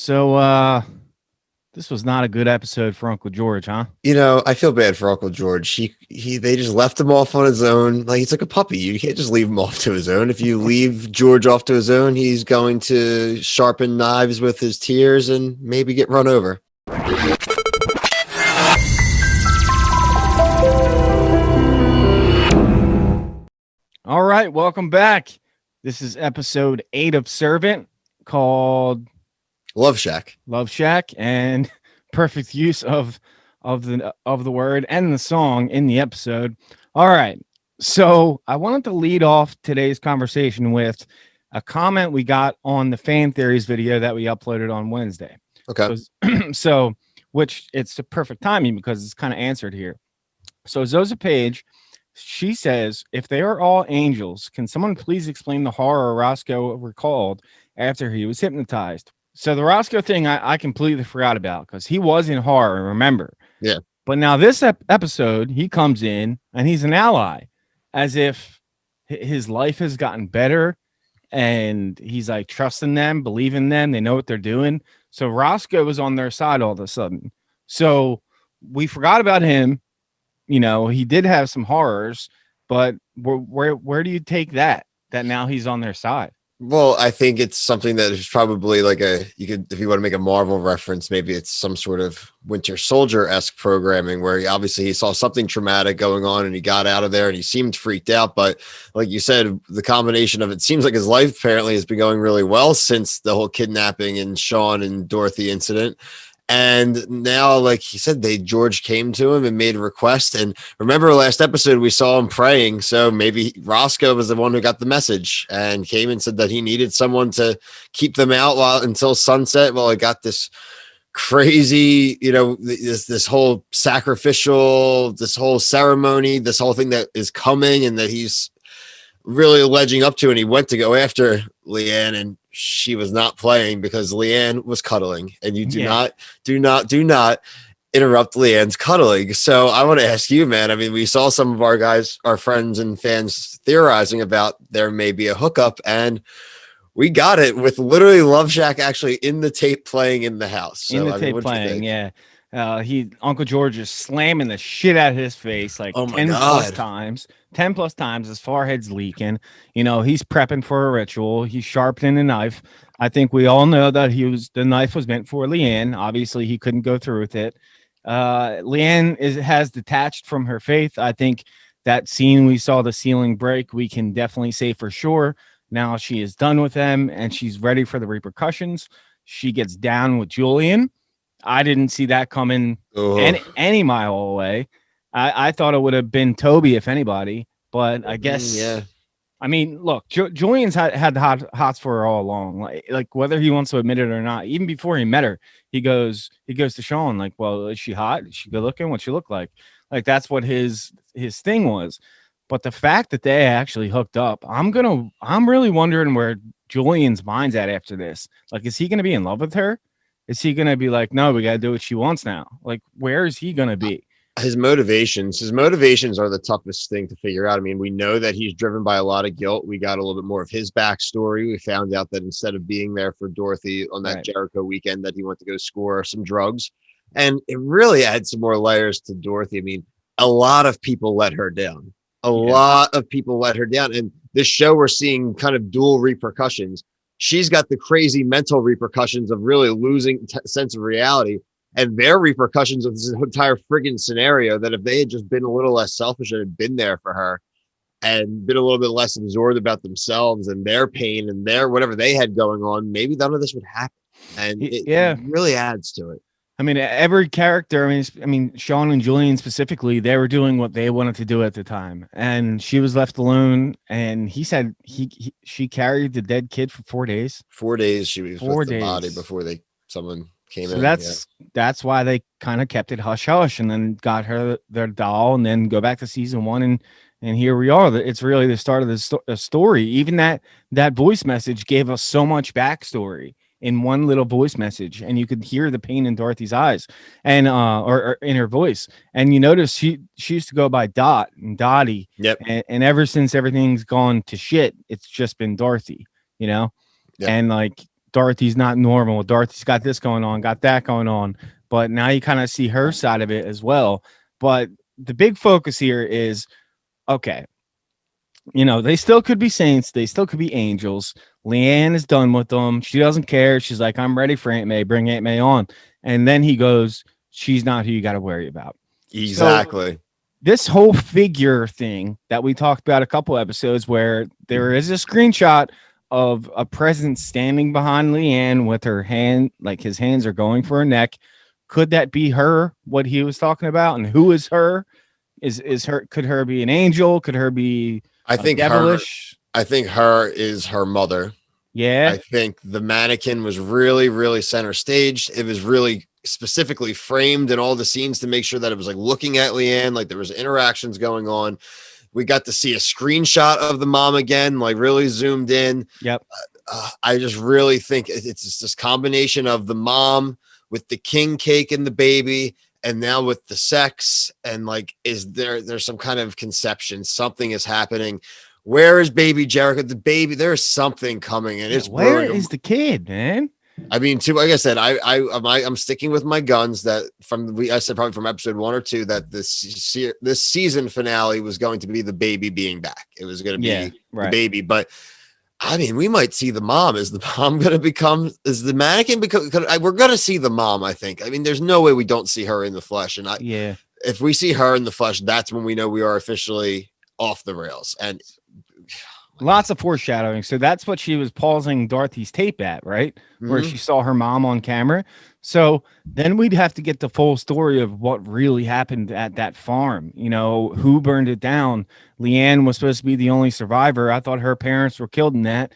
This was not a good episode for Uncle George, huh? I feel bad for Uncle George. They just left him off on his own. Like he's like a puppy. You can't just leave him off to his own. If you leave George off to his own, he's going to sharpen knives with his tears and maybe get run over. All right, welcome back. This is episode 8 of Servant, called Loveshack, and perfect use of the word and the song in the episode. All right, so I wanted to lead off today's conversation with a comment we got on the Fan Theories video that we uploaded on Wednesday. Okay. So which it's the perfect timing because it's kind of answered here. So Zosa Page, she says, if they are all angels, can someone please explain the horror Roscoe recalled after he was hypnotized? So the Roscoe thing, I completely forgot about because he was in horror, remember? Yeah. But now this episode, he comes in and he's an ally, as if his life has gotten better and he's like trusting them, believing them. They know what they're doing. So Roscoe was on their side all of a sudden. So we forgot about him. He did have some horrors, but where do you take that now he's on their side? Well, I think it's something that is probably like if you want to make a Marvel reference, maybe it's some sort of Winter Soldier-esque programming where he saw something traumatic going on and he got out of there and he seemed freaked out. But like you said, the combination of it seems like his life apparently has been going really well since the whole kidnapping and Sean and Dorothy incident. And now, like he said, George came to him and made a request. And remember last episode, we saw him praying. So maybe Roscoe was the one who got the message and came and said that he needed someone to keep them out until sunset. Well, I got this crazy, this whole sacrificial, this whole ceremony, this whole thing that is coming and that he's really alleging up to. And he went to go after Leanne and she was not playing because Leanne was cuddling, and you do not interrupt Leanne's cuddling. So I want to ask you, man, I mean, we saw some of our friends and fans theorizing about there may be a hookup, and we got it with literally Loveshack actually in the tape playing in the house. So, tape playing. Yeah. Uncle George is slamming the shit out of his face like 10 plus times. 10 plus times. His forehead's leaking. He's prepping for a ritual. He's sharpening a knife. I think we all know that the knife was meant for Leanne. Obviously, he couldn't go through with it. Leanne has detached from her faith. I think that scene we saw the ceiling break, we can definitely say for sure now she is done with them and she's ready for the repercussions. She gets down with Julian. I didn't see that coming any mile away. I thought it would have been Toby, if anybody, but I guess, yeah. I mean, look, Julian's had the hots for her all along. Like whether he wants to admit it or not, even before he met her, he goes to Sean, like, well, is she hot? Is she good looking? What's she look like? Like, that's what his thing was. But the fact that they actually hooked up, I'm really wondering where Julian's mind's at after this. Like, is he going to be in love with her? Is he going to be like, no, we got to do what she wants now? Like, where is he going to be? His motivations are the toughest thing to figure out. I mean, we know that he's driven by a lot of guilt. We got a little bit more of his backstory. We found out that instead of being there for Dorothy on that Jericho weekend, that he went to go score some drugs. And it really adds some more layers to Dorothy. I mean, a lot of people let her down. And this show, we're seeing kind of dual repercussions. She's got the crazy mental repercussions of really losing sense of reality, and their repercussions of this entire friggin' scenario, that if they had just been a little less selfish and had been there for her and been a little bit less absorbed about themselves and their pain and their whatever they had going on, maybe none of this would happen. And it really adds to it. I mean, every character, I mean, Sean and Julian specifically, they were doing what they wanted to do at the time. And she was left alone. And he said she carried the dead kid for 4 days. 4 days she was with the body before someone came in. That's why they kind of kept it hush hush and then got her their doll and then go back to season 1. And here we are. It's really the start of the story. Even that voice message gave us so much backstory in one little voice message, and you could hear the pain in Dorothy's eyes and or in her voice. And you notice she used to go by Dot and Dottie. Yep. And ever since everything's gone to shit, it's just been Dorothy, Yep. And like Dorothy's not normal. Dorothy's got this going on, got that going on. But now you kind of see her side of it as well. But the big focus here is okay, they still could be saints, they still could be angels. Leanne is done with them. She doesn't care. She's like, I'm ready for Aunt May. Bring Aunt May on. And then he goes, she's not who you got to worry about. Exactly. So, this whole figure thing that we talked about a couple episodes where there is a screenshot of a presence standing behind Leanne with her hand, like his hands are going for her neck. Could that be her, what he was talking about? And who is her? Is her, could her be an angel? Could her be devilish? I think her is her mother. Yeah. I think the mannequin was really, really center staged. It was really specifically framed in all the scenes to make sure that it was like looking at Leanne, like there was interactions going on. We got to see a screenshot of the mom again, like really zoomed in. Yep. I just really think it's just this combination of the mom with the king cake and the baby, and now with the sex, and like, there's some kind of conception, something is happening. Where is baby Jericho? The baby, there's something coming, and it's where is the kid, man? I mean, too, like I said, I'm sticking with my guns that I said probably from episode 1 or 2 that this season finale was going to be the baby being back. It was going to be the baby, but I mean, we might see the mom. Is the mom going to become? Is the mannequin become? We're going to see the mom. I think. I mean, there's no way we don't see her in the flesh, and if we see her in the flesh, that's when we know we are officially off the rails. And lots of foreshadowing. So that's what she was pausing Dorothy's tape at, right? Mm-hmm. Where she saw her mom on camera. So then we'd have to get the full story of what really happened at that farm. Who burned it down. Leanne was supposed to be the only survivor. I thought her parents were killed in that.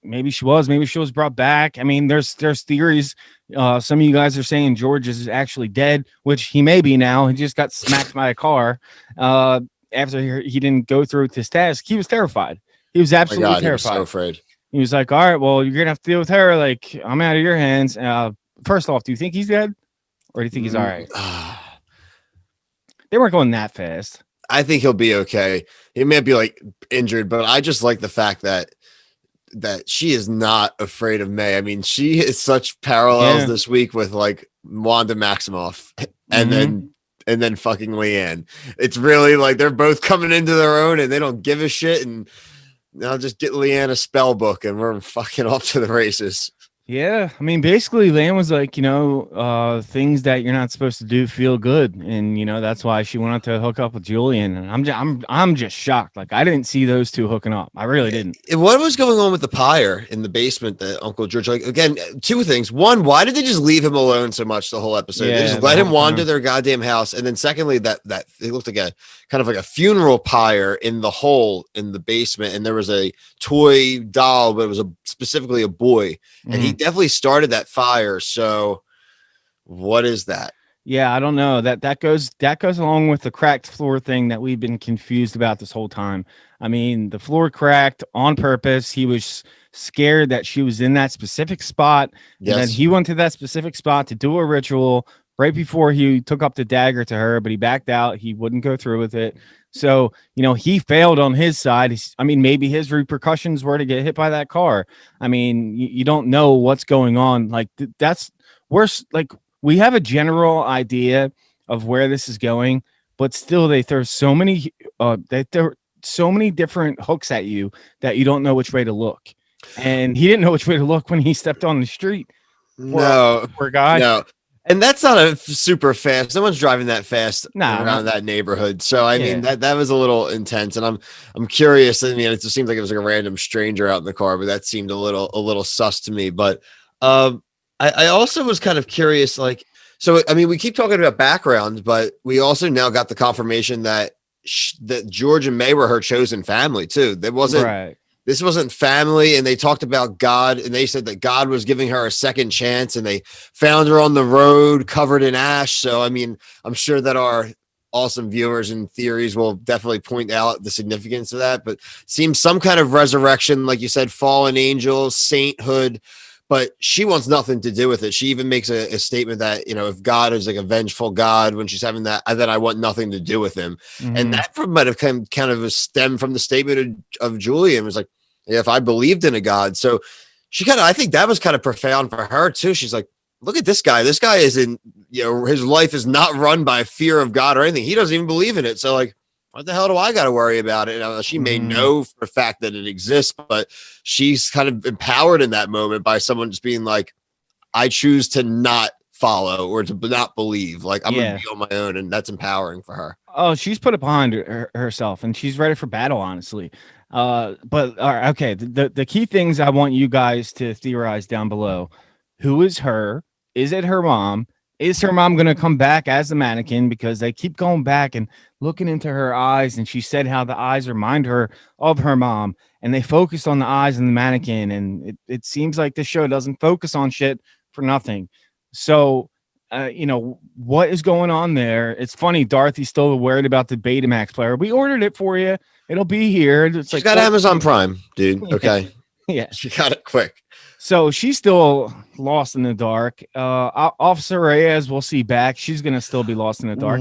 Maybe she was brought back. I mean, there's theories. Some of you guys are saying George is actually dead, which he may be now. He just got smacked by a car. After he didn't go through with his task, he was terrified. He was absolutely terrified. He was so afraid. He was like, all right, well, you're going to have to deal with her. Like, I'm out of your hands. First off, do you think he's dead? Or do you think he's all right? They weren't going that fast. I think he'll be okay. He may be like injured, but I just like the fact that she is not afraid of May. I mean, she is such parallels this week with like Wanda Maximoff and then fucking Leanne. It's really like they're both coming into their own and they don't give a shit. And I'll just get Leanne a spell book and we're fucking off to the races. Yeah, I mean, basically, Leanne was like, things that you're not supposed to do feel good, and that's why she wanted to hook up with Julian. And I'm just shocked. Like, I didn't see those two hooking up. I really didn't. What was going on with the pyre in the basement that Uncle George? Like, again, two things. One, why did they just leave him alone so much the whole episode? They just let him wander their goddamn house. And then, secondly, that it looked like a kind of like a funeral pyre in the hole in the basement, and there was a toy doll, but it was specifically a boy, and he definitely started that fire. So what is that? Yeah, I don't know. That goes along with the cracked floor thing that we've been confused about this whole time. I mean, the floor cracked on purpose. He was scared that she was in that specific spot. Yes. And then he went to that specific spot to do a ritual right before he took up the dagger to her, but he backed out. He wouldn't go through with it. So, he failed on his side. Maybe his repercussions were to get hit by that car. I mean, you don't know what's going on. Like, that's worse. Like, we have a general idea of where this is going, but still they throw so many different hooks at you that you don't know which way to look. And he didn't know which way to look when he stepped on the street. Poor guy. No. And that's not a super fast. No one's driving that fast around that neighborhood. So I mean that was a little intense, and I'm curious. I mean, it just seems like it was like a random stranger out in the car, but that seemed a little sus to me. But I also was kind of curious. Like, so I mean, we keep talking about backgrounds, but we also now got the confirmation that that George and May were her chosen family too. There wasn't. Right. This wasn't family, and they talked about God, and they said that God was giving her a second chance, and they found her on the road covered in ash. So, I mean, I'm sure that our awesome viewers and theories will definitely point out the significance of that, but seems some kind of resurrection, like you said, fallen angels, sainthood, but she wants nothing to do with it. She even makes a statement that, if God is like a vengeful God, when she's having that I want nothing to do with him. Mm-hmm. And that might have kind of a stem from the statement of Julian. It was like, if I believed in a God. So I think that was kind of profound for her too. She's like, look at this guy. This guy isn't, his life is not run by fear of God or anything. He doesn't even believe in it. So like, what the hell do I got to worry about it? She may know for a fact that it exists, but she's kind of empowered in that moment by someone just being like, I choose to not follow or to not believe. Like, I'm going to be on my own. And that's empowering for her. Oh, she's put it behind herself and she's ready for battle, honestly. But all right, okay. The key things I want you guys to theorize down below. Who is her? Is it her mom? Is her mom going to come back as the mannequin? Because they keep going back and looking into her eyes. And she said how the eyes remind her of her mom. And they focused on the eyes and the mannequin. And it seems like this show doesn't focus on shit for nothing. So, what is going on there? It's funny. Dorothy's still worried about the Betamax player. We ordered it for you. It'll be here. It's She's got Amazon Prime, dude. Okay. Yeah. She got it quick. So she's still lost in the dark. Officer Reyes, we'll see back. She's going to still be lost in the dark.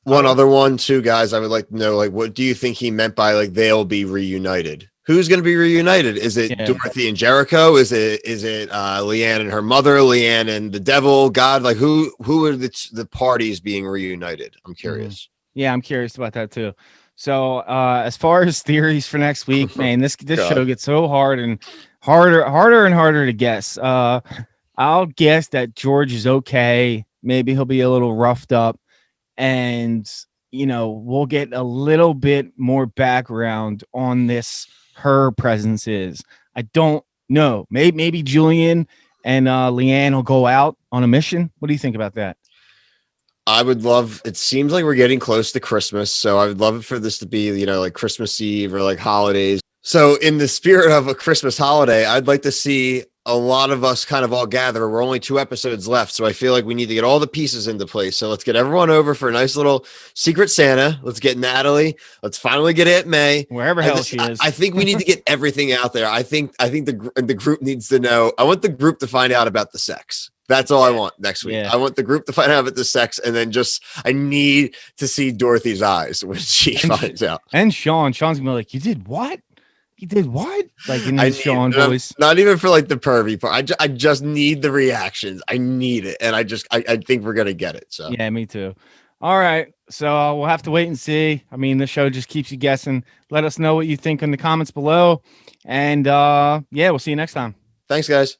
One other one, too, guys. I would like to know, like, what do you think he meant by like they'll be reunited? Who's going to be reunited? Is it Dorothy and Jericho? Is it Leanne and her mother? Leanne and the devil? God? Like who are the parties being reunited? I'm curious. Yeah, I'm curious about that too. So as far as theories for next week, man, this show gets so hard and harder to guess. I'll guess that George is okay. Maybe he'll be a little roughed up, and we'll get a little bit more background on this. Her presence is. I don't know. Maybe Julian and Leanne will go out on a mission. What do you think about that? I would love. It seems like we're getting close to Christmas, so I would love it for this to be, like Christmas Eve or like holidays. So in the spirit of a Christmas holiday, I'd like to see a lot of us kind of all gather. We're only 2 episodes left, so I feel like we need to get all the pieces into place. So let's get everyone over for a nice little Secret Santa. Let's get Natalie. Let's finally get Aunt May. Wherever hell she is. I think we need to get everything out there. I think the group needs to know. I want the group to find out about the sex. That's all I want next week. Yeah. I want the group to find out about the sex, and then I need to see Dorothy's eyes when she finds out. And Sean's gonna be like, "You did what? You did what?" Like in his Sean voice. Not even for like the pervy part. I just need the reactions. I need it, and I think we're gonna get it. So yeah, me too. All right, so we'll have to wait and see. I mean, the show just keeps you guessing. Let us know what you think in the comments below, and we'll see you next time. Thanks, guys.